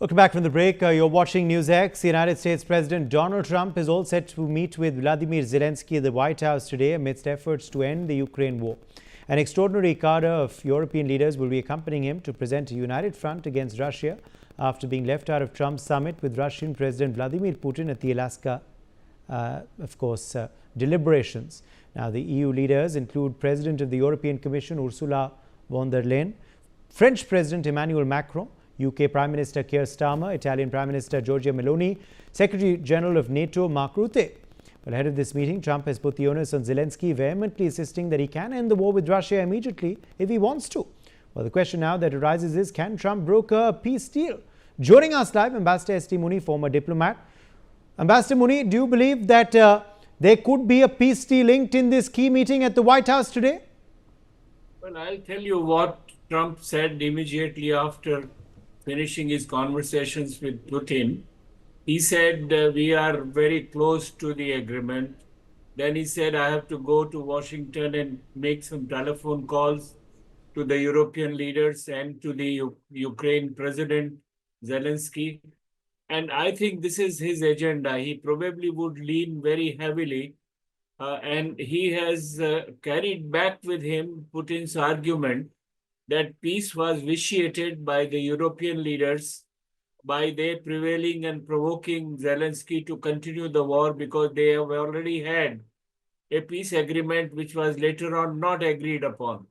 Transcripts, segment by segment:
Welcome back from the break. You're watching NewsX. United States President Donald Trump is all set to meet with Volodymyr Zelensky at the White House today amidst efforts to end the Ukraine war. An extraordinary cadre of European leaders will be accompanying him to present a united front against Russia after being left out of Trump's summit with Russian President Vladimir Putin at the Alaska, deliberations. Now, the EU leaders include President of the European Commission Ursula von der Leyen, French President Emmanuel Macron, UK Prime Minister Keir Starmer, Italian Prime Minister Giorgia Meloni, Secretary General of NATO Mark Rutte. But ahead of this meeting, Trump has put the onus on Zelensky, vehemently insisting that he can end the war with Russia immediately if he wants to. Well, the question now that arises is, can Trump broker a peace deal? Joining us live, Ambassador S.T. Muni, former diplomat. Ambassador Muni, do you believe that there could be a peace deal linked in this key meeting at the White House today? Well, I'll tell you what Trump said immediately after finishing his conversations with Putin. He said, we are very close to the agreement. Then he said, I have to go to Washington and make some telephone calls to the European leaders and to the Ukraine President Zelensky. And I think this is his agenda. He probably would lean very heavily. And he has carried back with him Putin's argument that peace was vitiated by the European leaders by their prevailing and provoking Zelensky to continue the war because they have already had a peace agreement which was later on not agreed upon.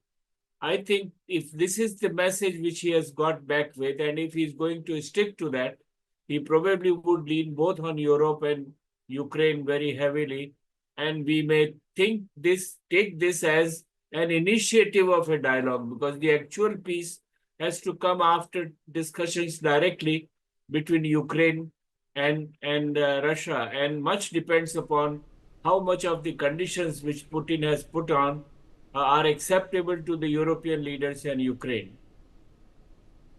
I think if this is the message which he has got back with, and if he's going to stick to that, he probably would lean both on Europe and Ukraine very heavily. And we may take this as an initiative of a dialogue, because the actual peace has to come after discussions directly between Ukraine and Russia. And much depends upon how much of the conditions which Putin has put on are acceptable to the European leaders and Ukraine.